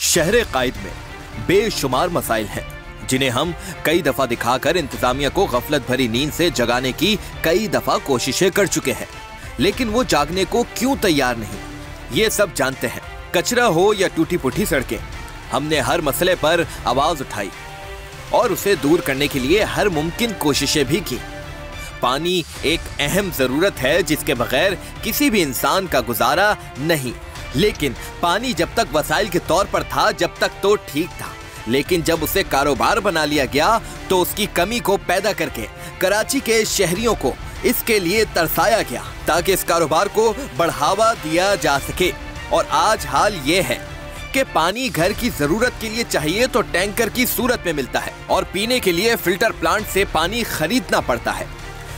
शहर कायद में बेशुमार मसाइल हैं जिन्हें हम कई दफा दिखाकर इंतजामिया को गफलत भरी नींद से जगाने की कई दफा कोशिशें कर चुके हैं, लेकिन वो जागने को क्यों तैयार नहीं, ये सब जानते हैं। कचरा हो या टूटी फूटी सड़कें, हमने हर मसले पर आवाज उठाई और उसे दूर करने के लिए हर मुमकिन कोशिशें भी की। पानी एक अहम जरूरत है जिसके बगैर किसी भी इंसान का गुजारा नहीं, लेकिन पानी जब तक वसाइल के तौर पर था जब तक तो ठीक था, लेकिन जब उसे कारोबार बना लिया गया तो उसकी कमी को पैदा करके कराची के शहरियों को इसके लिए तरसाया गया ताकि इस कारोबार को बढ़ावा दिया जा सके। और आज हाल ये है कि पानी घर की जरूरत के लिए चाहिए तो टैंकर की सूरत में मिलता है और पीने के लिए फिल्टर प्लांट से पानी खरीदना पड़ता है।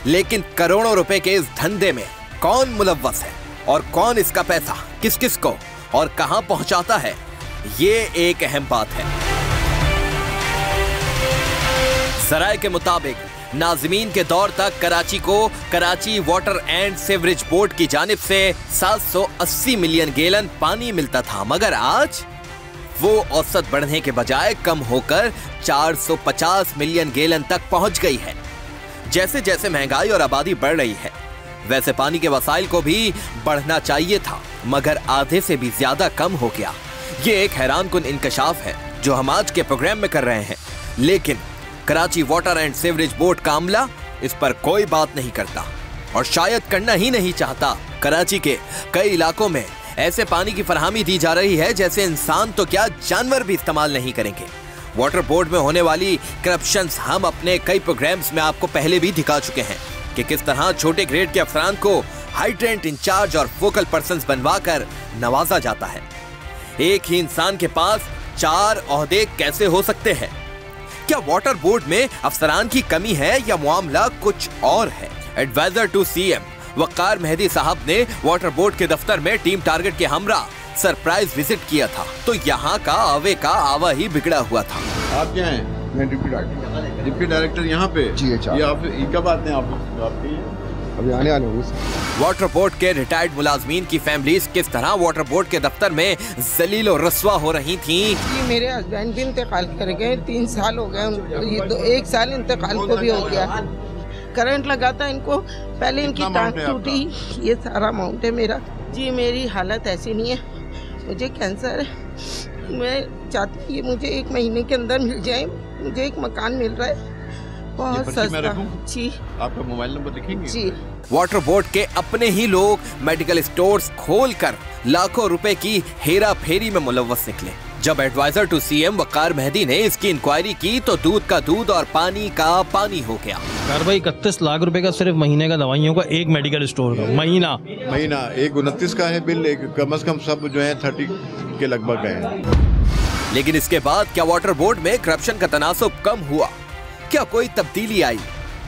लेकिन करोड़ों रुपए के इस धंधे में कौन मुलव्वस है और कौन इसका पैसा किस किस को और कहां पहुंचाता है, ये एक अहम बात है। ज़राए के मुताबिक नाज़मीन के दौर तक कराची को Karachi water and sewerage board की जानिब से 780 मिलियन गैलन पानी मिलता था, मगर आज वो औसत बढ़ने के बजाय कम होकर 450 मिलियन गैलन तक पहुंच गई है। जैसे जैसे महंगाई और आबादी बढ़ रही है वैसे पानी के वसाइल को भी बढ़ना चाहिए था, मगर आधे से भी ज्यादा कम हो गया। ये एक हैरानकुन इंकशाफ है जो हम आज के प्रोग्राम में कर रहे हैं, लेकिन Karachi water and sewerage board का अमला इस पर कोई बात नहीं करता और शायद करना ही नहीं चाहता। कराची के कई इलाकों में ऐसे पानी की फरहमी दी जा रही है जैसे इंसान तो क्या जानवर भी इस्तेमाल नहीं करेंगे। वाटर बोर्ड में होने वाली करप्शंस हम अपने कई प्रोग्राम्स में आपको पहले भी दिखा चुके हैं कि किस तरह छोटे ग्रेड के अफसरान को हाइड्रेंट इंचार्ज और फोकल पर्सन्स बनवाकर नवाजा जाता है। एक ही इंसान के पास 4 ओहदे कैसे हो सकते हैं? क्या वाटर बोर्ड में अफसरान की कमी है या मामला कुछ और है? एडवाइजर टू सीएम वक़ार मेहदी साहब ने वाटर बोर्ड के दफ्तर में टीम टारगेट के हमरा सरप्राइज विजिट किया था तो यहाँ का आवे का आवा ही बिगड़ा हुआ था। आप क्या हैं? मैं डिप्टी डायरेक्टर यहाँ पे। ये कब आते हैं आपकी? अभी आने वाटर बोर्ड के रिटायर्ड मुलाजमीन की फैमिलीज किस तरह वाटर बोर्ड के दफ्तर में जलील और रस्वा हो रही थी। मेरे हस्बैंड भी इंतकाल कर गए, 3 साल हो गए उनको, ये तो 1 साल इंतकाल को भी हो गया। करंट लगा था इनको, पहले इनकी टांग टूटी, ये सारा अमाउंट है मेरा। जी मेरी हालत ऐसी नहीं है, मुझे कैंसर है। मैं चाहती हूँ ये मुझे 1 महीने के अंदर मिल जाए। मुझे एक मकान मिल रहा है बहुत सस्ता। जी आपका मोबाइल नंबर लिखेंगे? जी। वाटर बोर्ड के अपने ही लोग मेडिकल स्टोर्स खोलकर लाखों रुपए की हेरा फेरी में मुलव्वस निकले। जब एडवाइजर टू सीएम वक़ार मेहदी ने इसकी इंक्वायरी की तो दूध का दूध और पानी का पानी हो गया। भाई 31 लाख रुपए का सिर्फ महीने का दवाइयों का एक मेडिकल स्टोर का महीना एक 29 का है बिल, एक कम से कम सब जो है 30 के लगभग है। लेकिन इसके बाद क्या वाटर बोर्ड में करप्शन का तनासुब कम हुआ? क्या कोई तब्दीली आई?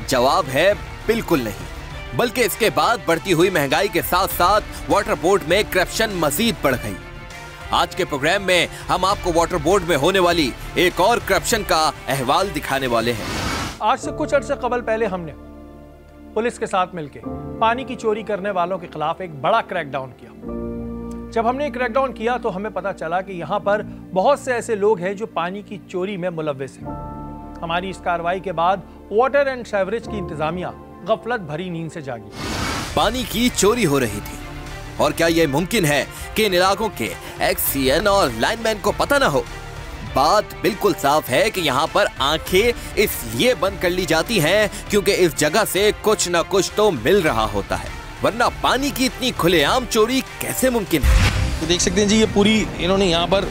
जवाब है बिल्कुल नहीं, बल्कि इसके बाद बढ़ती हुई महंगाई के साथ साथ वाटर बोर्ड में करप्शन मजीद बढ़ गई। आज के प्रोग्राम में हम आपको वाटर बोर्ड में होने वाली एक और करप्शन का अहवाल दिखाने वाले हैं। आज से कुछ अर्से कबल पहले हमने पुलिस के साथ मिलकर पानी की चोरी करने वालों के खिलाफ एक बड़ा क्रैकडाउन किया। जब हमने क्रैकडाउन किया तो हमें पता चला कि यहाँ पर बहुत से ऐसे लोग हैं जो पानी की चोरी में मुलव्वस हैं। हमारी इस कार्रवाई के बाद वाटर एंड सीवरेज की इंतजामिया गफलत भरी नींद से जागी। पानी की चोरी हो रही थी और क्या यह मुमकिन है कि इन इलाकों के एक्सीएन और लाइनमैन को पता न हो? बात बिल्कुल साफ है कि यहाँ पर आंखें इसलिए बंद कर ली जाती हैं क्योंकि इस जगह से कुछ न कुछ तो मिल रहा होता है, वरना पानी की इतनी खुलेआम चोरी कैसे मुमकिन है? तो देख सकते हैं जी, ये पूरी इन्होंने यहाँ पर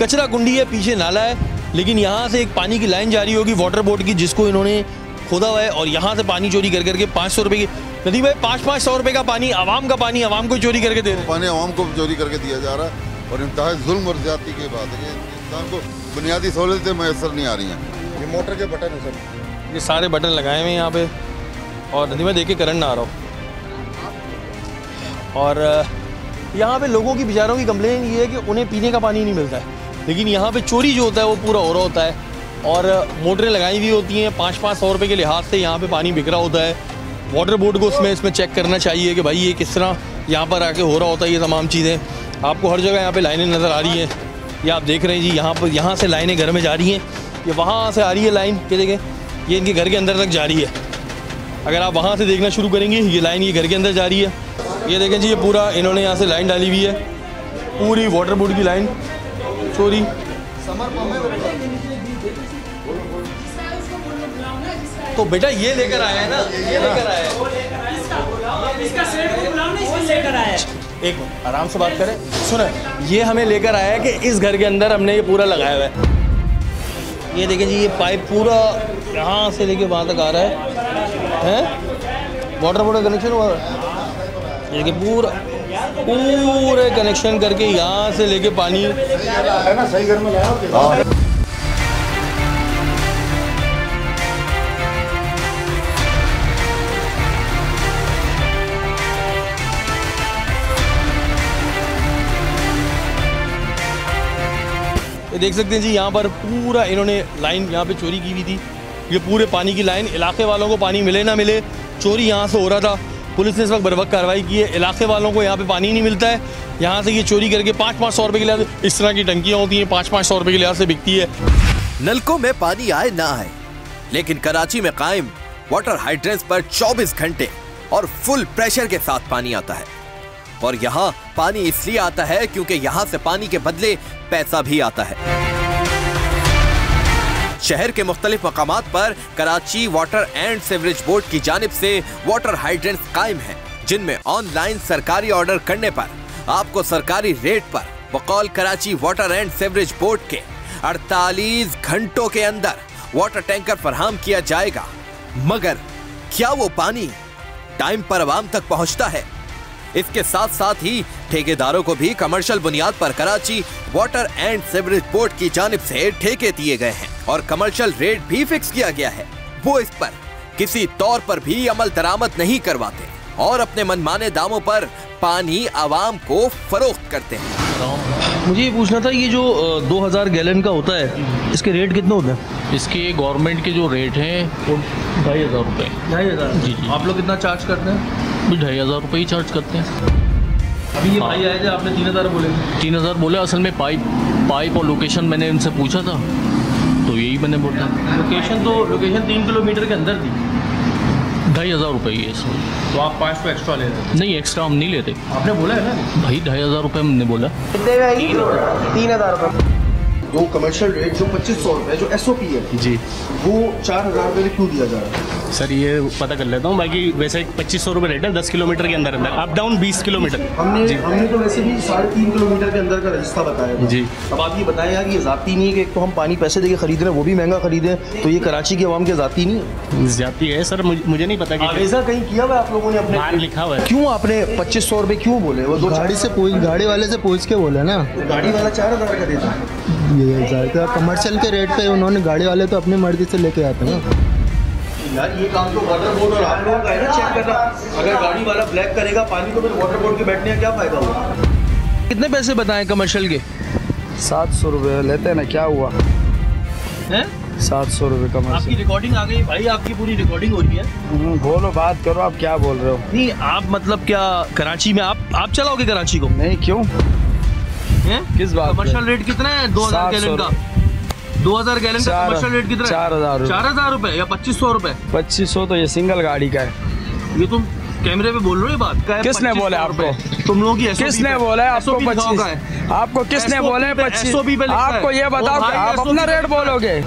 कचरा कुंडी है, पीछे नाला है, लेकिन यहाँ से एक पानी की लाइन जारी होगी वाटर बोर्ड की जिसको इन्होंने खोदा हुआ है और यहाँ से पानी चोरी कर करके 500 रुपए की, नदी भाई 500 रुपए का पानी, आवाम का पानी आवाम को चोरी करके दे रहे हैं। पानी आवाम को चोरी करके दिया जा रहा है और इंतहा जुल्म और ज्यादती की बात है। इंसान को बुनियादी सहूलतें मैसर नहीं आ रही हैं। ये मोटर के बटन है सर, ये सारे बटन लगाए हुए हैं यहाँ पे और नदी में देख के करंट ना आ रहा हो। और यहाँ पे लोगों की बेचारों की कंप्लेन ये है कि उन्हें पीने का पानी नहीं मिलता है, लेकिन यहाँ पे चोरी जो होता है वो पूरा हो रहा होता है और मोटरें लगाई हुई होती हैं 500 रुपए के लिहाज से यहाँ पे पानी बिक रहा होता है। वाटर बोर्ड को इसमें चेक करना चाहिए कि भाई ये किस तरह यहाँ पर आके हो रहा होता है। ये तमाम चीज़ें आपको हर जगह यहाँ पे लाइनें नज़र आ रही हैं ये आप देख रहे हैं जी, यहाँ से लाइनें घर में जा रही हैं, ये वहाँ से आ रही है लाइन, ये देखें ये इनके घर के अंदर तक जा रही है। अगर आप वहाँ से देखना शुरू करेंगे, ये लाइन ये घर के अंदर जा रही है। ये देखें जी, ये पूरा इन्होंने यहाँ से लाइन डाली हुई है, पूरी वाटर बोर्ड की लाइन चोरी। तो बेटा ये लेकर आया है ना, ये लेकर आया है, एक आराम से बात करें, सुने, ये हमें लेकर आया है कि इस घर के अंदर हमने ये पूरा लगाया हुआ है। ये देखें जी, ये पाइप पूरा यहाँ से लेके वहाँ तक आ रहा है, वाटर बोर्ड कनेक्शन हुआ है। ये देखिए पूरे कनेक्शन करके यहाँ से लेके पानी है ना, सही घर में लाया। देख सकते हैं जी, यहाँ पर पूरा इन्होंने लाइन यहाँ पे चोरी की हुई थी। ये पूरे पानी की लाइन, इलाके वालों को पानी मिले ना मिले, चोरी यहाँ से हो रहा था। पुलिस ने इस वक्त बर्वक्त कार्रवाई की है। इलाके वालों को यहाँ पे पानी नहीं मिलता है, यहाँ से ये चोरी करके 500-500 रुपये के लिहाज, इस तरह की टंकियाँ होती हैं 500-500 रुपये के लिहाज से बिकती है। नलकों में पानी आए ना आए, लेकिन कराची में कायम वाटर हाइड्रेंट्स पर 24 घंटे और फुल प्रेशर के साथ पानी आता है। और यहाँ पानी इसलिए आता है क्योंकि यहाँ से पानी के बदले पैसा भी आता है। शहर के मुख्तलिफ मकामात पर Karachi water and sewerage board की जानिब से वाटर हाइड्रेंट्स कायम हैं, जिनमें ऑनलाइन सरकारी ऑर्डर करने पर आपको सरकारी रेट पर बकौल Karachi water and sewerage board के 48 घंटों के अंदर वाटर टैंकर फराहम किया जाएगा। मगर क्या वो पानी टाइम पर आवाम तक पहुंचता है? इसके साथ साथ ही ठेकेदारों को भी कमर्शियल बुनियाद पर Karachi water and sewerage board की जानिब से ठेके दिए गए हैं और कमर्शियल रेट भी फिक्स किया गया है। वो इस पर किसी तौर पर भी अमल दरामद नहीं करवाते और अपने मनमाने दामों पर पानी आवाम को फरोख्त करते हैं। मुझे ये पूछना था, ये जो 2000 गैलन का होता है, इसके रेट कितने होते हैं? इसके गवर्नमेंट के जो रेट हैं वो 2500 रुपये। 2500? जी। आप लोग कितना चार्ज करते हैं? 2500 रुपये ही चार्ज करते हैं। अभी ये भाई आए थे, आपने 3000 बोले। 3000 बोले, असल में पाइप और लोकेशन मैंने इनसे पूछा था तो यही मैंने बोला। लोकेशन 3 किलोमीटर के अंदर थी। 2500 रुपये ही है इसमें। तो आप 500 एक्स्ट्रा ले रहे हैं? नहीं, एक्स्ट्रा हम नहीं लेते। आपने बोला है ना भाई 2500 रुपये हमने बोला। 3000 रुपये। जो कमर्शियल रेट जो 2500 रुपये जो SOP है जी, वो 4000 रुपये क्यों दिया जा रहा है? सर ये पता कर लेता हूँ। बाकी वैसे 2500 रुपये रेट है 10 किलोमीटर के अंदर अंदर, अप डाउन 20 किलोमीटर। हमने तो वैसे भी 3.5 किलोमीटर के अंदर का रास्ता बताया था। जी। अब आप ये बताएं यार, ये ज़ाती नहीं है कि एक तो हम पानी पैसे देके खरीद रहे हैं, वो भी महंगा खरीदें, तो ये कराची की आवाम के ज़ाती नहीं है? जाती है सर, मुझे नहीं पता कि ऐसा कहीं किया हुआ आप लोगों ने अपने बाहर लिखा हुआ है। क्यों आपने 2500 रुपये क्यों बोले? वो गाड़ी वाले से पूछ के बोला ना, गाड़ी वाला 4000 का देता है। ये ज़्यादा कमर्शियल के रेट पे उन्होंने, गाड़ी वाले तो अपनी मर्जी से लेके आते हैं ना यार। ये काम तो वाटर बोर्ड और आप लोगों का है ना चेक करना। अगर गाड़ी वाला ब्लैक करेगा पानी तो फिर वाटर बोर्ड के बैठने का क्या फायदा होगा? कितने पैसे बताएं कमर्शियल के? 700 रुपये लेते हैं ना, क्या हुआ हैं? 700 रुपये आपकी कमर्शियल। रिकॉर्डिंग आ गई भाई, आपकी पूरी रिकॉर्डिंग हो रही है। बोलो, बात करो, आप क्या बोल रहे हो? नहीं, आप मतलब क्या कराची में आप चलाओगे कराची को? नहीं, क्यों? किस बात? कमर्शियल रेट कितना है 2000 गैलन का? 2000 गैलन का कमर्शियल रेट कितना है? 4000 रुपए या 2500 रुपए? 2500 तो ये सिंगल गाड़ी का है। ये तुम कैमरे पे बोल रहे हो ये बात? किसने बोला आपको? तुम लोगों की किसने बोला है आपको 25? आपको किसने बोला है 25? आपको ये बताओ, आप अपना रेट बोलोगे?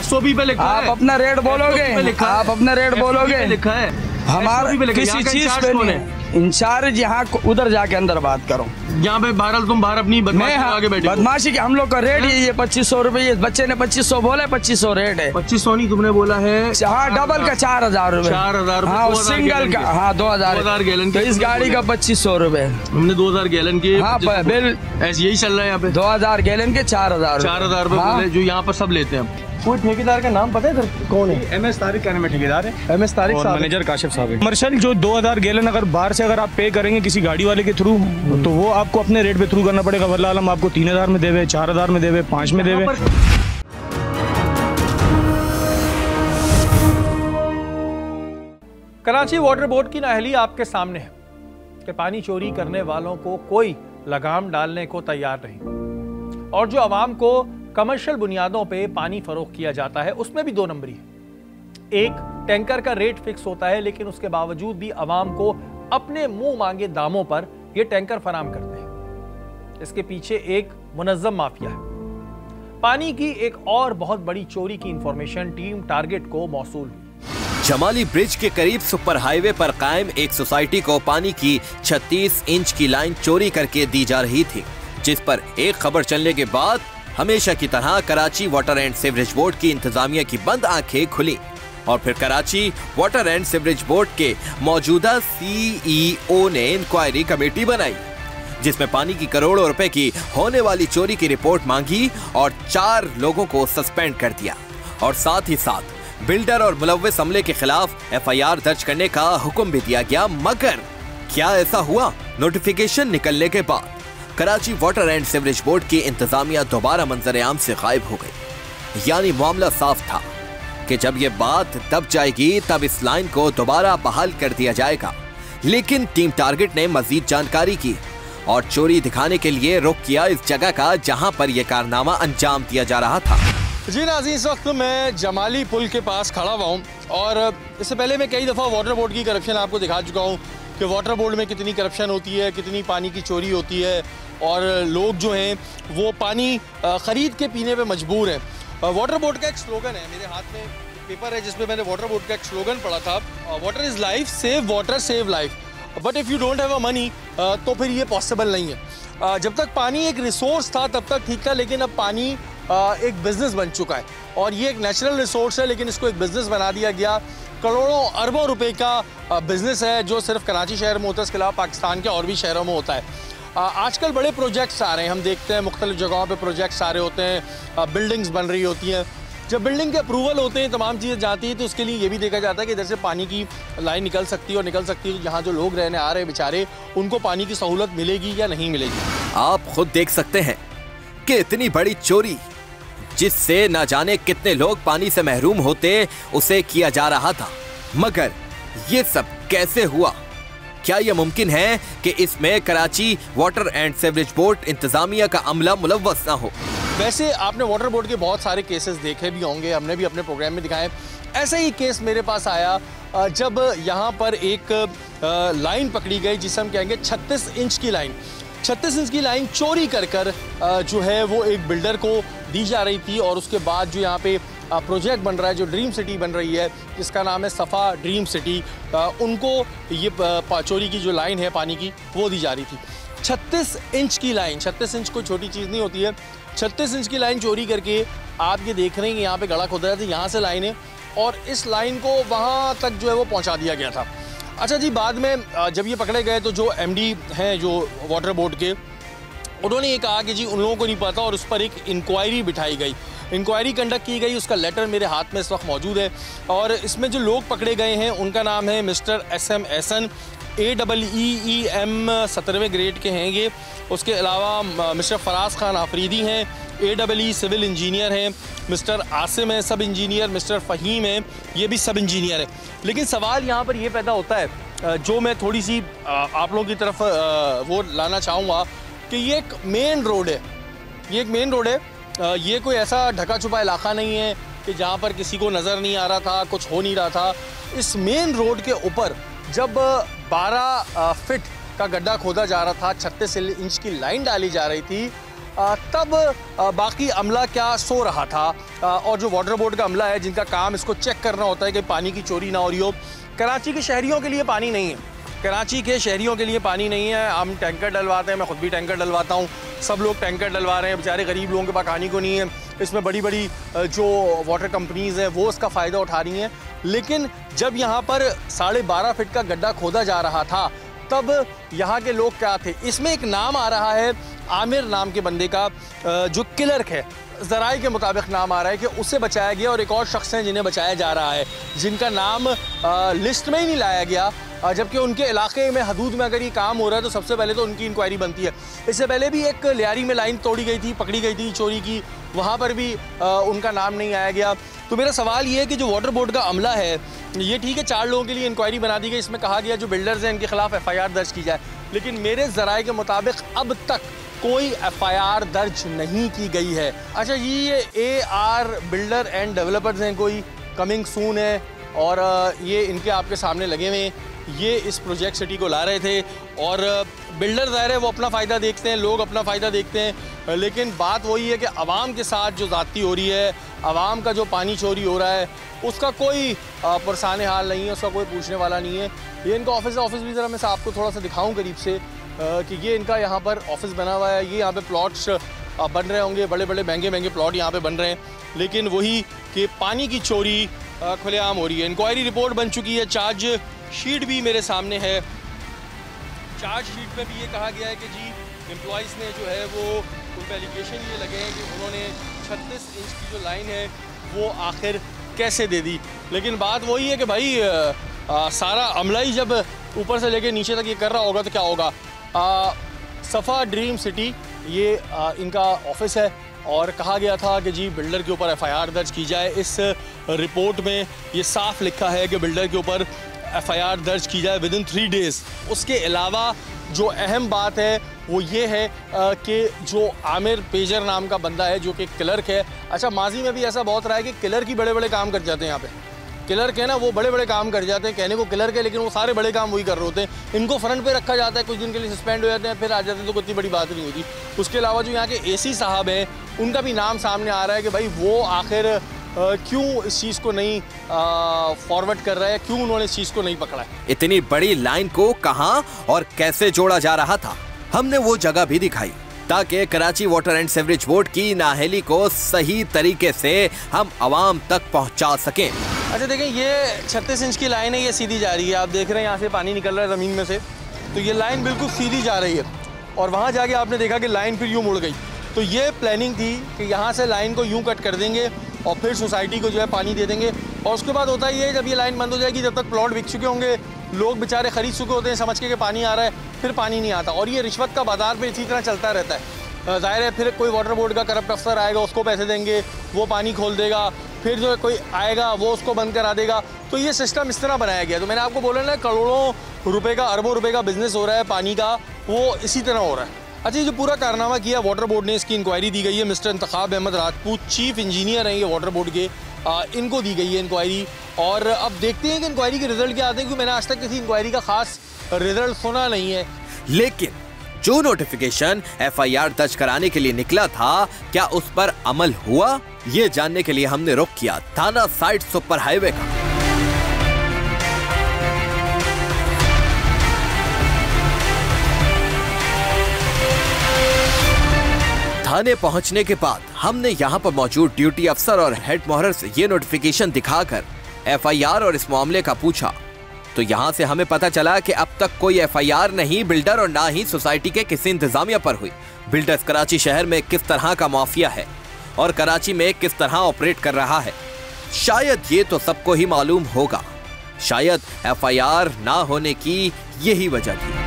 SOP पे लिखा है। आप अपना रेट बोलोगे? आप अपना रेट बोलोगे? लिखा है हमारा किसी चीज पे नहीं। इंचार्ज यहाँ उधर जाके अंदर बात करो। यहाँ पे बहरहाल तुम बाहर अपनी आगे बैठे। बदमाशी के हम लोग का रेट ये 2500 रुपये। बच्चे ने 2500 बोला, 2500 रेट है। 2500 नहीं, तुमने बोला है। हाँ, डबल का 4000 रुपये। 4000 रुपये। हाँ, सिंगल का। हाँ, 2000 गैलन। तो इस गाड़ी का 2500 रुपये हमने 2000 गैलन के। हाँ, बिल ऐसे यही चल रहा है यहाँ पे। 2000 गैलन के 4000 रुपये जो यहाँ पर सब लेते हैं। कोई ठेकेदार का नाम पता है कौन है? MS तारिक का नाम है ठेकेदार है। MS तारिक साहब, मैनेजर काशिफ साहब है। कमर्शियल जो 2000 गैलन अगर बाहर से अगर आप पे करेंगे किसी गाड़ी वाले के थ्रू, तो वो आपको अपने रेट पे थ्रू करना पड़ेगा। वल्लाह आलम आपको 3000 में देवे, 4000 में देवे, 5 में देवे। कराची वाटर बोर्ड की नाअहली आपके सामने है कि पानी चोरी करने वालों को कोई लगाम डालने को तैयार नहीं। और जो आवाम को कमर्शियल बुनियादों पे पानी फरोख्त किया जाता है उसमें भी 2 नंबरी है। एक, टैंकर का रेट फिक्स होता है लेकिन उसके बावजूद भी आवाम को अपने मुंह मांगे दामों पर यह टैंकर फराम करते हैं। इसके पीछे एक मुनज़्ज़म माफिया है। पानी की एक और बहुत बड़ी चोरी की इंफॉर्मेशन टीम टारगेट को मौसूल हुई। जमाली ब्रिज के करीब सुपर हाईवे पर कायम एक सोसाइटी को पानी की 36 इंच की लाइन चोरी करके दी जा रही थी, जिस पर एक खबर चलने के बाद हमेशा की तरह Karachi water and sewerage board की इंतजामिया की बंद आंखें खुली और फिर Karachi water and sewerage board के मौजूदा CEO ने इंक्वायरी कमेटी बनाई, जिसमें पानी की करोड़ों रुपए की होने वाली चोरी की रिपोर्ट मांगी और 4 लोगों को सस्पेंड कर दिया और साथ ही साथ बिल्डर और मुलव्विस अमले के खिलाफ FIR दर्ज करने का हुक्म भी दिया गया। मगर क्या ऐसा हुआ? नोटिफिकेशन निकलने के बाद Karachi water and sewerage board की इंतजामिया दोबारा मंजर-ए-आम से गायब हो गई। यानी मामला साफ था कि जब ये बात दब जाएगी तब इस लाइन को दोबारा बहाल कर दिया जाएगा। लेकिन टीम टारगेट ने मजीद जानकारी की और चोरी दिखाने के लिए रुख किया इस जगह का जहां पर यह कारनामा अंजाम दिया जा रहा था। जी नाज़रीन, इस वक्त मैं जमाली पुल के पास खड़ा हुआ हूँ और इससे पहले मैं कई दफ़ा वाटर बोर्ड की करप्शन आपको दिखा चुका हूँ कि वाटर बोर्ड में कितनी करप्शन होती है, कितनी पानी की चोरी होती है और लोग जो हैं वो पानी ख़रीद के पीने पे मजबूर हैं। वाटर बोर्ड का एक स्लोगन है, मेरे हाथ में पेपर है जिसमें मैंने वाटर बोर्ड का एक स्लोगन पढ़ा था, water is life, save water save life, but if you don't have a money तो फिर ये पॉसिबल नहीं है। जब तक पानी एक रिसोर्स था तब तक ठीक था, लेकिन अब पानी एक बिज़नेस बन चुका है और ये एक नेचुरल रिसोर्स है लेकिन इसको एक बिज़नेस बना दिया गया। करोड़ों अरबों रुपए का बिज़नेस है जो सिर्फ कराची शहर में होता है, इसके अलावा पाकिस्तान के और भी शहरों में होता है। आजकल बड़े प्रोजेक्ट्स आ रहे हैं, हम देखते हैं मुख्तलिफ जगहों पे प्रोजेक्ट्स आ रहे होते हैं, बिल्डिंग्स बन रही होती हैं। जब बिल्डिंग के अप्रूवल होते हैं, तमाम चीज़ें जाती हैं, तो उसके लिए ये भी देखा जाता है कि इधर से पानी की लाइन निकल सकती है और निकल सकती है, तो जहाँ जो लोग रहने आ रहे हैं बेचारे उनको पानी की सहूलत मिलेगी या नहीं मिलेगी। आप खुद देख सकते हैं कि इतनी बड़ी चोरी जिससे ना जाने कितने लोग पानी से महरूम होते उसे किया जा रहा था। मगर ये सब कैसे हुआ? क्या यह मुमकिन है कि इसमें Karachi water and sewerage board इंतजामिया का अमला मुलव्वस ना हो? वैसे आपने वाटर बोर्ड के बहुत सारे केसेस देखे भी होंगे, हमने भी अपने प्रोग्राम में दिखाए। ऐसा ही केस मेरे पास आया जब यहाँ पर एक लाइन पकड़ी गई जिसे हम कहेंगे 36 इंच की लाइन। 36 इंच की लाइन चोरी कर जो है वो एक बिल्डर को दी जा रही थी और उसके बाद जो यहाँ पे प्रोजेक्ट बन रहा है, जो ड्रीम सिटी बन रही है जिसका नाम है सफ़ा ड्रीम सिटी, उनको ये चोरी की जो लाइन है पानी की वो दी जा रही थी। 36 इंच की लाइन, 36 इंच कोई छोटी चीज़ नहीं होती है। 36 इंच की लाइन चोरी करके आप ये देख रहे हैं कि यहाँ पे गड़ा खोदा जाता है, यहाँ से लाइन है और इस लाइन को वहाँ तक जो है वो पहुँचा दिया गया था। अच्छा जी, बाद में जब ये पकड़े गए तो जो MD हैं जो वाटर बोर्ड के, उन्होंने ये कहा कि जी उन लोगों को नहीं पता और उस पर एक इंक्वायरी बिठाई गई, इंक्वायरी कंडक्ट की गई। उसका लेटर मेरे हाथ में इस वक्त मौजूद है और इसमें जो लोग पकड़े गए हैं उनका नाम है मिस्टर SM एहसन, AEEM 17वें ग्रेड के हैं ये। उसके अलावा मिस्टर फराज खान आफरीदी हैं, AEE सिविल इंजीनियर हैं, मिस्टर आसिम है सब इंजीनियर, मिस्टर फ़हीम है ये भी सब इंजीनियर है। लेकिन सवाल यहाँ पर ये पैदा होता है जो मैं थोड़ी सी आप लोगों की तरफ वो लाना चाहूँगा कि ये एक मेन रोड है, ये एक मेन रोड है, ये कोई ऐसा ढका छुपा इलाका नहीं है कि जहाँ पर किसी को नज़र नहीं आ रहा था, कुछ हो नहीं रहा था। इस मेन रोड के ऊपर जब 12 फीट का गड्ढा खोदा जा रहा था, 36 इंच की लाइन डाली जा रही थी, तब बाकी अमला क्या सो रहा था और जो वाटर बोर्ड का अमला है जिनका काम इसको चेक करना होता है कि पानी की चोरी ना हो रही हो। कराची के शहरियों के लिए पानी नहीं है, कराची के शहरियों के लिए पानी नहीं है। हम टैंकर डलवाते हैं, मैं खुद भी टैंकर डलवाता हूँ, सब लोग टैंकर डलवा रहे हैं, बेचारे गरीब लोगों के पास पानी को नहीं है। इसमें बड़ी बड़ी जो वाटर कंपनीज़ हैं वो इसका फ़ायदा उठा रही हैं। लेकिन जब यहाँ पर 12.5 फीट का गड्ढा खोदा जा रहा था तब यहाँ के लोग क्या थे, इसमें एक नाम आ रहा है आमिर नाम के बंदे का जो क्लर्क है, ज़राए के मुताबिक नाम आ रहा है कि उसे बचाया गया और एक और शख्स हैं जिन्हें बचाया जा रहा है जिनका नाम लिस्ट में ही नहीं लाया गया, जबकि उनके इलाके में हदूद में अगर ये काम हो रहा है तो सबसे पहले तो उनकी इंक्वायरी बनती है। इससे पहले भी एक लियारी में लाइन तोड़ी गई थी, पकड़ी गई थी चोरी की, वहाँ पर भी उनका नाम नहीं आया गया। तो मेरा सवाल ये है कि जो वाटर बोर्ड का अमला है ये ठीक है 4 लोगों के लिए इंक्वायरी बना दी गई, इसमें कहा गया जो बिल्डर्स हैं इनके खिलाफ FIR दर्ज की जाए, लेकिन मेरे ज़राए के मुताबिक अब तक कोई FIR दर्ज नहीं की गई है। अच्छा जी, ये AR बिल्डर एंड डेवलपर्स हैं, कोई कमिंग सून है, और ये इनके आपके सामने लगे हुए हैं। ये इस प्रोजेक्ट सिटी को ला रहे थे, और बिल्डर ज़ाहिर है वो अपना फ़ायदा देखते हैं, लोग अपना फ़ायदा देखते हैं, लेकिन बात वही है कि आवाम के साथ जो ज़्यादती हो रही है, आवाम का जो पानी चोरी हो रहा है, उसका कोई पुरसाने हाल नहीं है, उसका कोई पूछने वाला नहीं है। ये इनका ऑफिस भी ज़रा मैं आपको थोड़ा सा दिखाऊँ करीब से कि ये इनका यहाँ पर ऑफिस बना हुआ है। ये यहाँ पे प्लॉट्स बन रहे होंगे, बड़े बड़े महंगे प्लॉट यहाँ पे बन रहे हैं, लेकिन वही कि पानी की चोरी खुलेआम हो रही है। इंक्वायरी रिपोर्ट बन चुकी है, चार्ज शीट भी मेरे सामने है। चार्ज शीट में भी ये कहा गया है कि जी एम्प्लॉइज़ ने जो है वो उन पर एलिगेशन ये लगे हैं कि उन्होंने 36 इंच की जो लाइन है वो आखिर कैसे दे दी। लेकिन बात वही है कि भाई सारा अमला ही जब ऊपर से लेके नीचे तक ये कर रहा होगा तो क्या होगा। सफ़ा ड्रीम सिटी ये इनका ऑफिस है, और कहा गया था कि जी बिल्डर के ऊपर FIR दर्ज की जाए। इस रिपोर्ट में ये साफ लिखा है कि बिल्डर के ऊपर FIR दर्ज की जाए विदिन 3 डेज़। उसके अलावा जो अहम बात है वो ये है कि जो आमिर पेजर नाम का बंदा है जो कि क्लर्क है। अच्छा, माजी में भी ऐसा बहुत रहा है कि क्लर्क ही बड़े बड़े काम कर जाते हैं। यहाँ पे क्लर्क है ना, वो बड़े बड़े काम कर जाते हैं, कहने को क्लर्क है लेकिन वो सारे बड़े काम वही कर रहे होते हैं। इनको फ्रंट पे रखा जाता है, कुछ दिन के लिए सस्पेंड हो जाते हैं, फिर आ जाते हैं, तो कोई इतनी बड़ी बात नहीं होती। उसके अलावा जो यहाँ के AC साहब हैं, उनका भी नाम सामने आ रहा है कि भाई वो आखिर क्यों इस चीज़ को नहीं फॉरवर्ड कर रहा है, क्यों उन्होंने इस चीज़ को नहीं पकड़ा है। इतनी बड़ी लाइन को कहां और कैसे जोड़ा जा रहा था, हमने वो जगह भी दिखाई ताकि Karachi water and sewerage board की नाअहली को सही तरीके से हम आवाम तक पहुंचा सकें। अच्छा देखें, ये 36 इंच की लाइन है, ये सीधी जा रही है। आप देख रहे हैं यहाँ से पानी निकल रहा है ज़मीन में से, तो ये लाइन बिल्कुल सीधी जा रही है, और वहाँ जाके आपने देखा कि लाइन फिर यूँ मुड़ गई। तो ये प्लानिंग थी कि यहाँ से लाइन को यूँ कट कर देंगे और फिर सोसाइटी को जो है पानी दे देंगे, और उसके बाद होता ही है जब ये लाइन बंद हो जाएगी, जब तक प्लॉट बिक चुके होंगे, लोग बेचारे खरीद चुके होते हैं समझ के पानी आ रहा है, फिर पानी नहीं आता। और ये रिश्वत का बाजार पे इसी तरह चलता रहता है। ज़ाहिर है फिर कोई वाटर बोर्ड का करप्ट अफसर आएगा, उसको पैसे देंगे, वो पानी खोल देगा, फिर जो कोई आएगा वो उसको बंद करा देगा। तो ये सिस्टम इस तरह बनाया गया। तो मैंने आपको बोला ना, करोड़ों रुपए का, अरबों रुपए का बिजनेस हो रहा है पानी का, वो इसी तरह हो रहा है। अच्छा, जो पूरा कारनामा किया वाटर बोर्ड ने, इसकी इंक्वायरी दी गई है। Mister Intekhab Ahmed Rajput chief engineer हैं ये वाटर बोर्ड के, इनको दी गई है इंक्वायरी, और अब देखते हैं कि इंक्वायरी के रिजल्ट क्या आते हैं, क्योंकि मैंने आज तक किसी इंक्वायरी का खास रिजल्ट सुना नहीं है। लेकिन जो नोटिफिकेशन FIR दर्ज कराने के लिए निकला था, क्या उस पर अमल हुआ? ये जानने के लिए हमने रुख किया थाना साइड सुपर हाईवे का। थाने पहुंचने के बाद हमने यहां पर मौजूद ड्यूटी अफसर और हेड मोहर से ये नोटिफिकेशन दिखाकर FIR और इस मामले का पूछा, तो यहां से हमें पता चला कि अब तक कोई FIR नहीं बिल्डर और ना ही सोसाइटी के किसी इंतजामिया पर हुई। बिल्डर्स कराची शहर में किस तरह का माफिया है और कराची में किस तरह ऑपरेट कर रहा है, शायद ये तो सबको ही मालूम होगा। शायद FIR ना होने की यही वजह थी।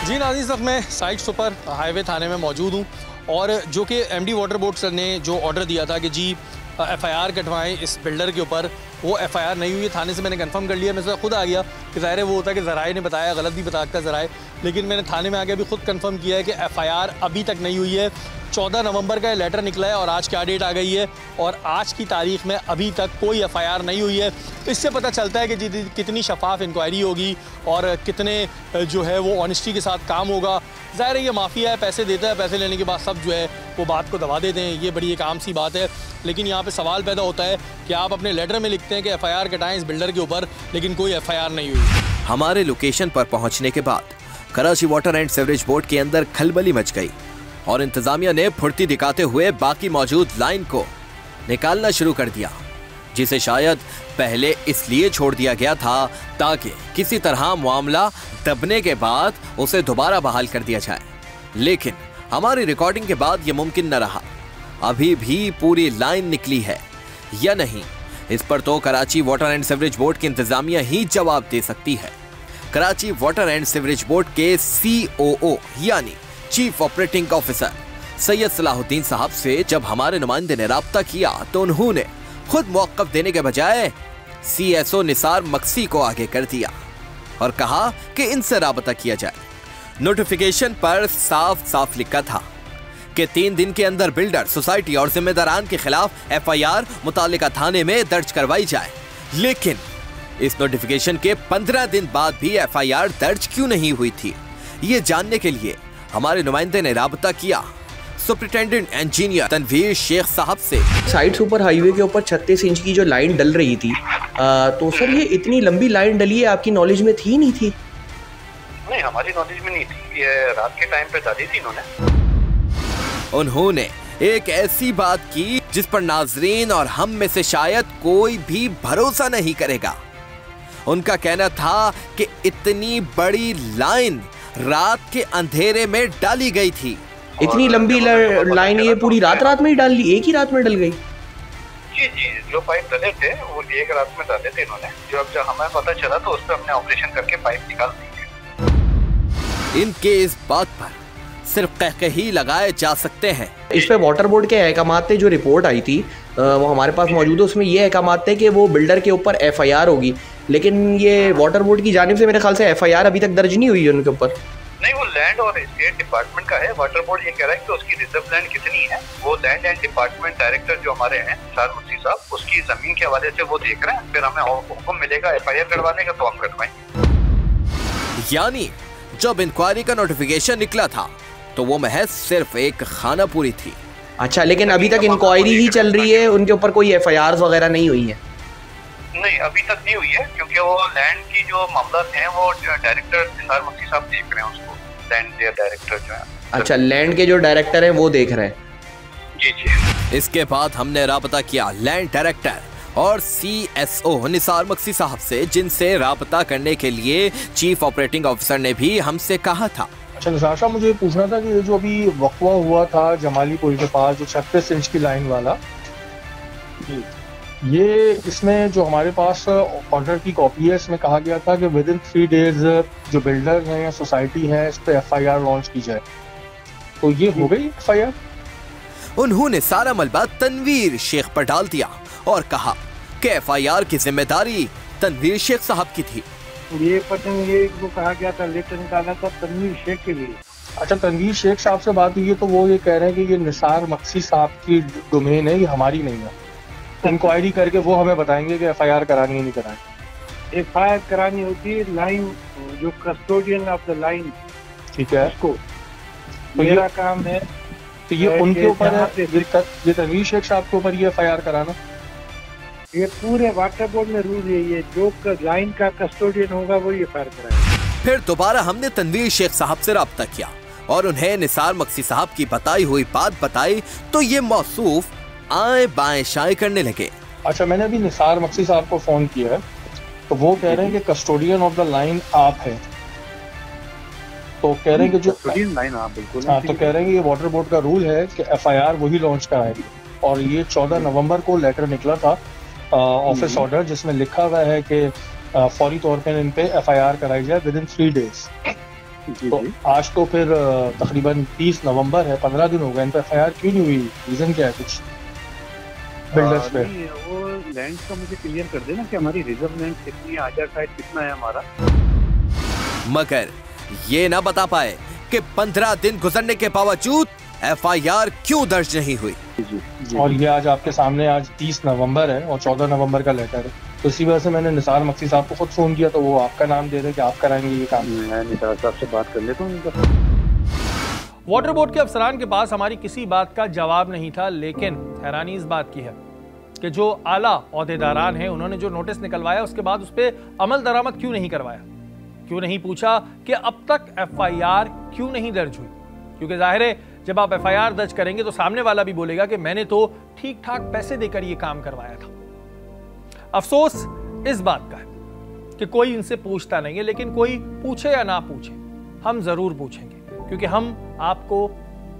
जी नाज़रीन, इस वक्त मैं साइड सुपर हाईवे थाने में मौजूद हूँ, और जो कि MD वाटर बोर्ड सर ने जो ऑर्डर दिया था कि जी FIR कटवाएं इस बिल्डर के ऊपर, वो FIR नहीं हुई है। थाने से मैंने कंफर्म कर लिया, मैं खुद आ गया कि ज़ाहिर है वो होता है कि ज़राए ने बताया, गलत भी बताता ज़राए, लेकिन मैंने थाने में आके अभी खुद कंफर्म किया है कि FIR अभी तक नहीं हुई है। 14 नवंबर का लेटर निकला है और आज क्या डेट आ गई है, और आज की तारीख में अभी तक कोई FIR नहीं हुई है। इससे पता चलता है कि कितनी शफाफ इंक्वायरी होगी और कितने जो है वो ऑनेस्टी के साथ काम होगा। ज़ाहिर है ये माफिया है, पैसे देता है, पैसे लेने के बाद सब जो है वो बात को दबा देते हैं, ये बड़ी एक आम सी बात है। लेकिन यहाँ पे सवाल पैदा होता है कि आप अपने लेटर में लिखते हैं कि FIR कटाएं इस बिल्डर के ऊपर, लेकिन कोई FIR नहीं हुई। हमारे लोकेशन पर पहुंचने के बाद Karachi water and sewerage board के अंदर खलबली मच गई और इंतजामिया ने फुर्ती दिखाते हुए बाकी मौजूद लाइन को निकालना शुरू कर दिया, जिसे शायद पहले इसलिए छोड़ दिया गया था ताकि किसी तरह मामला दबने के बाद उसे दोबारा बहाल कर दिया जाए। लेकिन हमारी रिकॉर्डिंग के बाद यह मुमकिन न रहा। अभी भी पूरी लाइन निकली है या नहीं, इस पर तो Karachi water and sewerage board की इंतजामिया ही जवाब दे सकती है। Karachi water and sewerage board के COO यानी chief operating officer Syed Salahuddin साहब से जब हमारे नुमाइंदे ने राब्ता किया तो उन्होंने खुद मौक़िफ़ देने के बजाय CSO निसार मक्सी को आगे कर दिया और कहा कि इनसे राबता किया जाए। नोटिफिकेशन पर साफ साफ लिखा था कि 3 दिन के अंदर बिल्डर, सोसाइटी और जिम्मेदारान के खिलाफ FIR मुतालिका थाने में दर्ज करवाई जाए। लेकिन इस नोटिफिकेशन के 15 दिन बाद भी FIR दर्ज क्यों नहीं हुई थी, ये जानने के लिए हमारे नुमाइंदे ने राबता किया सुपरिटेंडेंट इंजीनियर तनवीर शेख साहब से। साइड सुपर हाईवे के ऊपर 36 इंच की जो लाइन डल रही थी, तो सर ये इतनी लंबी लाइन डली है, आपकी नॉलेज में थी नहीं थी? नहीं, हमारी नॉलेज में नहीं थी, ये रात के टाइम पे डाली थी इन्होंने। उन्होंने एक ऐसी बात की जिस पर नाजरीन और हम में से शायद कोई भी भरोसा नहीं करेगा। उनका कहना था कि इतनी बड़ी लाइन रात के अंधेरे में डाली गई थी। इतनी लंबी लाइन ये पूरी रात में ही डाल ली, एक ही रात में डल गई? जी जी, जो पाइप डले थे वो एक रात में डाले थे इन्होंने। जब हमें पता चला तो उस पर हमने ऑपरेशन करके पाइप निकाल दी। इनके इस बात पर सिर्फ कहकही लगाए जा सकते हैं। इस पे वाटर बोर्ड के अहकामात जो रिपोर्ट आई थी वो हमारे पास मौजूद है, उसमें ये अहकामात थे कि वो बिल्डर के ऊपर FIR होगी, लेकिन ये वाटर बोर्ड की जानिब से मेरे ख्याल से FIR अभी तक दर्ज नहीं हुई है उनके ऊपर। नहीं, वो लैंड और स्टेट डिपार्टमेंट का है। वाटर बोर्ड ये कह रहा है कि उसकी रिजर्व लैंड कितनी है, वो लैंड एंड डिपार्टमेंट डायरेक्टर जो हमारे हैं निसार मक्सी साहब, उसकी जमीन के हवाले से वो देख रहे हैं। फिर हमें हुक्म मिलेगा FIR करवाने का तो हम करवाएंगे। यानी जब इंक्वायरी का नोटिफिकेशन निकला था तो वो महज सिर्फ एक खानापुरी थी। अच्छा, लेकिन अभी तक इंक्वायरी ही चल रही है, उनके ऊपर कोई FIRs वगैरह नहीं हुई है? नहीं, अभी तक नहीं हुई है, क्योंकि वो लैंड की जो मामला हैं वो डायरेक्टर निसार मक्सी साहब देख रहे हैं उसको, लैंड के डायरेक्टर जो है। अच्छा, लैंड के जो डायरेक्टर हैं वो देख रहे हैं? जी जी। इसके बाद हमने राबता किया लैंड डायरेक्टर और CSO निसार मक्सी साहब से, जिनसे राबता करने के लिए चीफ ऑपरेटिंग ऑफिसर ने भी हमसे कहा था। अच्छा निसार साहब, मुझे पूछना था कि ये जो अभी वक़्वा हुआ था जमाली पुल के पास, जो 36 इंच की लाइन वाला, ये इसमें जो हमारे पास ऑर्डर की कॉपी है, इसमें कहा गया था कि विदिन 3 डेज जो बिल्डर हैं या सोसाइटी है इस पे FIR लॉन्च की जाए, तो ये हो गई FIR? उन्होंने सारा मलबा तनवीर शेख पर डाल दिया और कहा कि FIR की जिम्मेदारी तनवीर शेख साहब की थी। ये वो कहा गया था, लेटर निकाला था तनवीर शेख के लिए। अच्छा, तनवीर शेख साहब से बात हुई है तो वो ये कह रहे हैं कि ये निसार मक्सी साहब की डोमेन है, ये हमारी नहीं है। इंक्वायरी करके वो हमें बताएंगे कि FIR करानी है नहीं करानी। FIR करानी होती है लाइन, जो कस्टोडियन ऑफ द लाइन, ठीक है, उसको तो मेरा काम है। तो ये उनके ऊपर है, ये तनवीर शेख साहब के ऊपर ये FIR कराना। ये पूरे वाटर बोर्ड में रूल है, ये जो लाइन का कस्टोडियन होगा वो ये FIR कराएगा। फिर दोबारा हमने तनवीर शेख साहब से राब्ता किया और उन्हें निसार मक्सी साहब की बताई हुई बात बताई तो ये मौसूफ आए बाएं शाए करने लगे। अच्छा, मैंने अभी निसार मक्सी साहब को फोन किया है तो वो कह रहे हैं कि कस्टोडियन ऑफ द लाइन आप हैं, तो कह रहे हैं कि जो लाइन आप बिल्कुल, हाँ, तो कह रहे हैं कि ये वाटर बोर्ड का रूल है कि FIR वही लॉन्च कराएगी। और ये 14 नवंबर को लेटर निकला था ऑफिस ऑर्डर, जिसमें लिखा हुआ है कि फौरी तौर पे इन पे FIR कराई जाए विदिन 3 डेज। तो आज तो फिर तकरीबन 30 नवंबर है, 15 दिन हो गए, इन पे FIR क्यों नहीं हुई? रीजन क्या है कुछ बिल्डर्स पे? वो लैंड का मुझे क्लियर कर देना कि हमारी रिजर्व लैंड कितनी, आजा साइड कितना है हमारा। मगर ये ना बता पाए कि 15 दिन गुजरने के बावजूद FIR क्यों दर्ज नहीं हुई। और ये आज आपके सामने आज 30 नवंबर है और 14 नवंबर का लेटर है, तो इसी वजह से मैंने निसार मक्सी साहब को खुद फोन किया, तो वो आपका नाम दे रहे कि आप कराएंगे ये काम। मैं निसार साहब से बात कर लेता हूँ। वाटर बोर्ड के अफसरान के पास हमारी किसी बात का जवाब नहीं था, लेकिन हैरानी इस बात की है कि जो आला ओहदेदारान हैं उन्होंने जो नोटिस निकलवाया उसके बाद उस पर अमल दरामद क्यों नहीं करवाया, क्यों नहीं पूछा कि अब तक FIR क्यों नहीं दर्ज हुई? क्योंकि जाहिर है जब आप FIR दर्ज करेंगे तो सामने वाला भी बोलेगा कि मैंने तो ठीक ठाक पैसे देकर ये काम करवाया था। अफसोस इस बात का है कि कोई इनसे पूछता नहीं है, लेकिन कोई पूछे या ना पूछे हम जरूर पूछेंगे, क्योंकि हम आपको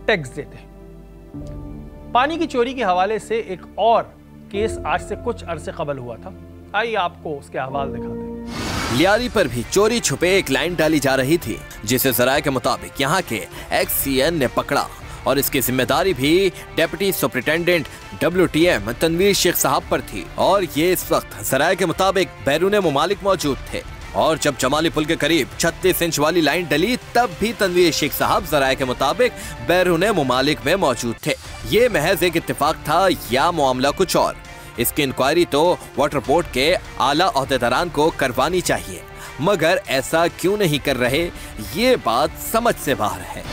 टैक्स देते हैं। पानी की चोरी के हवाले से एक और केस आज से कुछ अरसे कबल हुआ था, आइए आपको उसके अहवाल दिखाते हैं। लियारी पर भी चोरी छुपे एक लाइन डाली जा रही थी, जिसे जराये के मुताबिक यहाँ के XCN ने पकड़ा और इसकी जिम्मेदारी भी deputy superintendent WTM Tanveer Shaikh साहब पर थी। और ये इस वक्त ज़राए के मुताबिक बैरून मुमालिक मौजूद थे। और जब जमाली पुल के करीब 36 इंच वाली लाइन डली तब भी तनवीर शेख साहब ज़राए के मुताबिक बैरून मुमालिक में मौजूद थे। ये महज एक इत्तेफाक था या मामला कुछ और? इसकी इंक्वायरी तो वाटर बोर्ड के आला ओहदेदारान को करवानी चाहिए, मगर ऐसा क्यों नहीं कर रहे, ये बात समझ से बाहर है।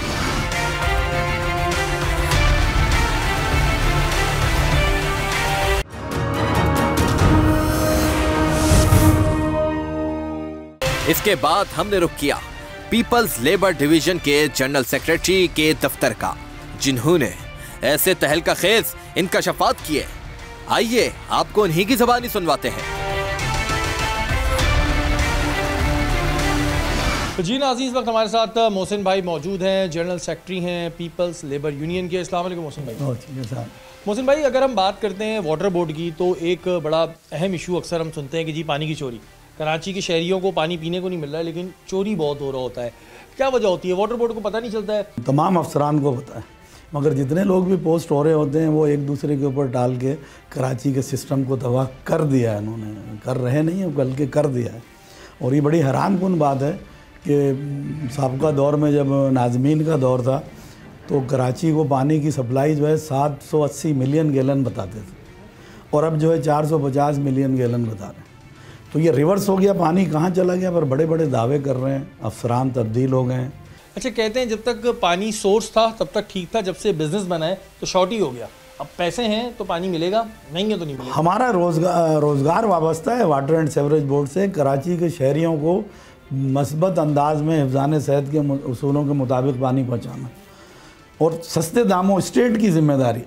इसके बाद हमने रुख किया पीपल्स लेबर डिवीजन के जनरल सेक्रेटरी के दफ्तर का, जिन्होंने ऐसे तहलका खेज इनकशाफात किए। आइए आपको उन्हीं की ज़बानी सुनवाते हैं। जी नाज़रीन, इस वक्त हमारे साथ मोहसिन भाई मौजूद हैं, जनरल सेक्रेटरी हैं पीपल्स लेबर यूनियन के। अस्सलाम वालेकुम मोहसिन भाई। मोहसिन भाई, अगर हम बात करते हैं वाटर बोर्ड की तो एक बड़ा अहम इशू अक्सर हम सुनते हैं कि जी पानी की चोरी। कराची के शहरियों को पानी पीने को नहीं मिल रहा है, लेकिन चोरी बहुत हो रहा होता है। क्या वजह होती है? वाटर बोर्ड को पता नहीं चलता है? तमाम अफसरान को पता है, मगर जितने लोग भी पोस्ट हो रहे होते हैं वो एक दूसरे के ऊपर डाल के कराची के सिस्टम को तबाह कर दिया है। उन्होंने कर रहे नहीं है बल्कि कर दिया है। और ये बड़ी हैरानकुन बात है कि साबका दौर में जब नाज़मीन का दौर था तो कराची को पानी की सप्लाई जो है 780 मिलियन गैलन बताते थे, और अब जो है 450 मिलियन गैलन बता रहे हैं। तो ये रिवर्स हो गया, पानी कहाँ चला गया? पर बड़े बड़े दावे कर रहे हैं, अफसरान तब्दील हो गए हैं। अच्छा, कहते हैं जब तक पानी सोर्स था तब तक ठीक था, जब से बिजनेस बना है तो शॉर्ट ही हो गया। अब पैसे हैं तो पानी मिलेगा, नहीं है तो नहीं मिलेगा। हमारा रोज़गार वाबस्ता है वाटर एंड सेवरेज बोर्ड से कराची के शहरियों को मस्बत अंदाज में हिफ्ज़ान सेहत के उसूलों के मुताबिक पानी पहुँचाना और सस्ते दामों, स्टेट की जिम्मेदारी।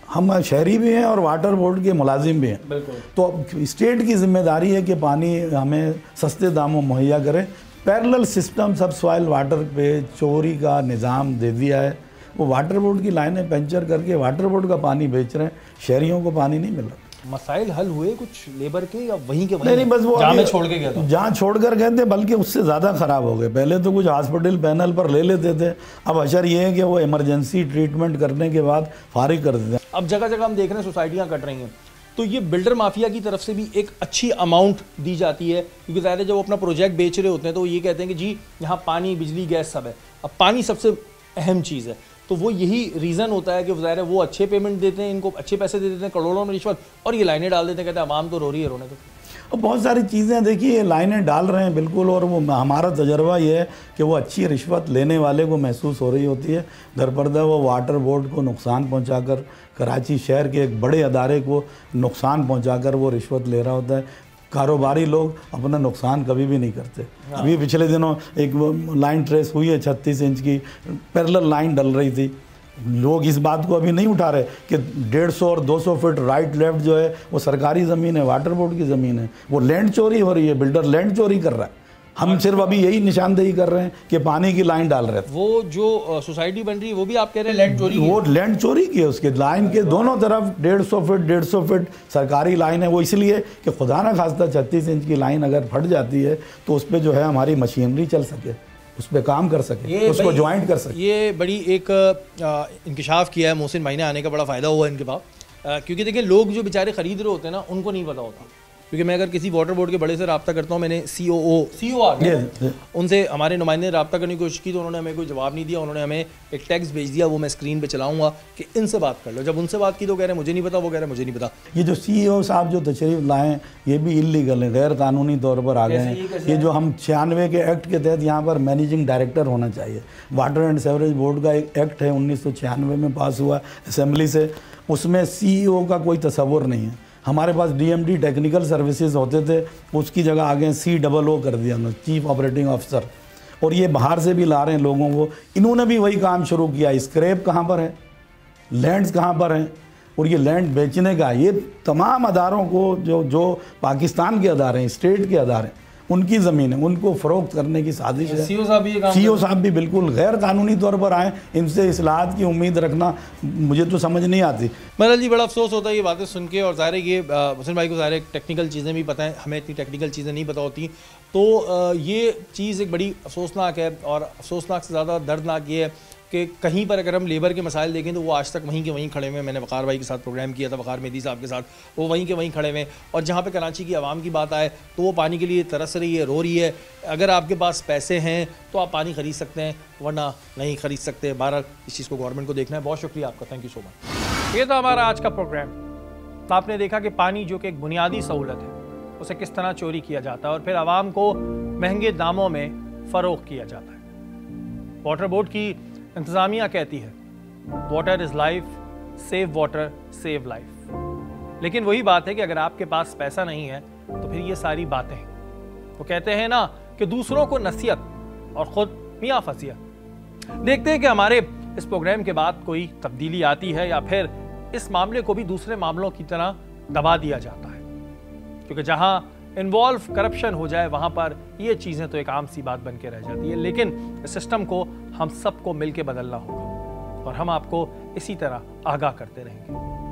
हम शहरी भी हैं और वाटर बोर्ड के मुलाजिम भी हैं, तो स्टेट की जिम्मेदारी है कि पानी हमें सस्ते दामों मुहैया करे। पैरेलल सिस्टम सब सॉइल वाटर पे चोरी का निज़ाम दे दिया है। वो वाटर बोर्ड की लाइनें पंचर करके वाटर बोर्ड का पानी बेच रहे हैं, शहरियों को पानी नहीं मिल रहा। मसाइल हल हुए कुछ लेबर के या वहीं के वहीं? नहीं, बस वो जहाँ छोड़ के गया था, जहाँ छोड़ कर गए थे, बल्कि उससे ज़्यादा ख़राब हो गए। पहले तो कुछ हॉस्पिटल पैनल पर ले लेते थे, अब अशर ये है कि वो इमरजेंसी ट्रीटमेंट करने के बाद फारिग कर देते हैं। अब जगह जगह हम देख रहे हैं सोसाइटियाँ कट रही हैं, तो ये बिल्डर माफिया की तरफ से भी एक अच्छी अमाउंट दी जाती है, क्योंकि ज़्यादा जब वो अपना प्रोजेक्ट बेच रहे होते हैं तो ये कहते हैं कि जी यहाँ पानी, बिजली, गैस सब है। अब पानी सबसे अहम चीज़ है, तो वो यही रीज़न होता है कि ज़ाहिर है वो अच्छे पेमेंट देते हैं, इनको अच्छे पैसे दे देते हैं, करोड़ों में रिश्वत, और ये लाइनें डाल देते हैं। कहते हैं आवाम तो रो रही है, रोने तो। और बहुत सारी चीज़ें देखिए लाइनें डाल रहे हैं बिल्कुल, और वो हमारा तजर्बा ये है कि वो अच्छी रिश्वत लेने वाले को महसूस हो रही होती है। दरपर्दा वो वाटर बोर्ड को नुकसान पहुंचाकर, कराची शहर के एक बड़े अदारे को नुकसान पहुंचाकर वो रिश्वत ले रहा होता है। कारोबारी लोग अपना नुकसान कभी भी नहीं करते। अभी पिछले दिनों एक लाइन ट्रेस हुई है 36 इंच की, पैरेलल लाइन डल रही थी। लोग इस बात को अभी नहीं उठा रहे कि 150 और 200 फीट राइट लेफ्ट जो है वो सरकारी ज़मीन है, वाटर बोर्ड की ज़मीन है। वो लैंड चोरी हो रही है, बिल्डर लैंड चोरी कर रहा है। हम सिर्फ अभी यही निशानदेही कर रहे हैं कि पानी की लाइन डाल रहे थे। वो जो सोसाइटी बन रही है वो भी आप कह रहे हैं लैंड चोरी, वो लैंड चोरी की है। उसके लाइन के दोनों तरफ 150 फीट सरकारी लाइन है। वो इसलिए कि खुदा ना खास्ता 36 इंच की लाइन अगर फट जाती है तो उस पर जो है हमारी मशीनरी चल सके, उस पर काम कर सके, उसको ज्वाइंट कर सके। ये बड़ी एक इंकशाफ किया है मोहसिन भाई ने, आने का बड़ा फ़ायदा हुआ इनके पास, क्योंकि देखिए लोग जो बेचारे ख़रीद रहे होते हैं ना, उनको नहीं पता होता। क्योंकि मैं अगर किसी वाटर बोर्ड के बड़े से रब्ता करता हूँ, मैंने सीओ आ गया, उनसे हमारे नुमाइंदे ने रब्ता करने की कोशिश की तो उन्होंने हमें कोई जवाब नहीं दिया। उन्होंने हमें एक टेक्स्ट भेज दिया, वो मैं स्क्रीन पे चलाऊंगा कि इनसे बात कर लो। जब उनसे बात की तो कह रहे हैं मुझे नहीं पता, वो कह रहे हैं मुझे नहीं पता। ये जो CEO साहब जो तशरीफ लाएँ ये भी इलीगल है, गैर कानूनी तौर पर आ गए हैं। ये जो हम 96 के एक्ट के तहत यहाँ पर मैनेजिंग डायरेक्टर होना चाहिए। वाटर एंड सेवरेज बोर्ड का एक एक्ट है 1996 में पास हुआ असेंबली से, उसमें CEO का कोई तस्वुर नहीं है। हमारे पास DMD टेक्निकल सर्विसेज होते थे, उसकी जगह आगे COO कर दिया उन्होंने, चीफ ऑपरेटिंग ऑफिसर। और ये बाहर से भी ला रहे हैं लोगों को। इन्होंने भी वही काम शुरू किया। स्क्रैप कहाँ पर है, लैंड्स कहाँ पर हैं, और ये लैंड बेचने का। ये तमाम अदारों को जो पाकिस्तान के अदारे हैं, स्टेट के अदारे, उनकी ज़मीन है, उनको फ़रोख्त करने की साजिश है। CEO साहब भी बिल्कुल गैर कानूनी तौर पर आए। इनसे इस्लाहात की उम्मीद रखना मुझे तो समझ नहीं आती। महल जी, बड़ा अफसोस होता है ये बातें सुन के, और ज़ाहिर है ये मोहसिन भाई को ज़ाहिर टेक्निकल चीज़ें भी पता हैं, हमें इतनी टेक्निकल चीज़ें नहीं पता होती। तो ये चीज़ एक बड़ी अफसोसनाक है, और अफसोसनाक से ज़्यादा दर्दनाक ये है कि कहीं पर अगर हम लेबर के मसाइल देखें तो वो आज तक वहीं के वहीं खड़े हुए हैं। मैंने वक़ार भाई के साथ प्रोग्राम किया था, वक़ार मेहदी साहब के साथ, वो वहीं के वहीं खड़े हुए हैं। और जहाँ पे कराची की आवाम की बात आए तो वो पानी के लिए तरस रही है, रो रही है। अगर आपके पास पैसे हैं तो आप पानी ख़रीद सकते हैं, वरना नहीं ख़रीद सकते। बहरहाल इस चीज़ को गवर्नमेंट को देखना है। बहुत शुक्रिया आपका, थैंक यू सो मच। ये था हमारा आज का प्रोग्राम। तो आपने देखा कि पानी जो कि एक बुनियादी सहूलत है, उसे किस तरह चोरी किया जाता है और फिर आवाम को महंगे दामों में फ़रोख्त किया जाता है। वाटर बोर्ड की इंतज़ामिया कहती है water is life, save water save life. लेकिन वही बात है कि अगर आपके पास पैसा नहीं है तो फिर ये सारी बातें हैं। वो कहते हैं ना कि दूसरों को नसीहत और ख़ुद मियाँ फसीहत। देखते हैं कि हमारे इस प्रोग्राम के बाद कोई तब्दीली आती है या फिर इस मामले को भी दूसरे मामलों की तरह दबा दिया जाता है, क्योंकि जहां इन्वॉल्व करप्शन हो जाए वहां पर ये चीज़ें तो एक आम सी बात बन के रह जाती है। लेकिन इस सिस्टम को हम सबको मिलकर बदलना होगा और हम आपको इसी तरह आगाह करते रहेंगे।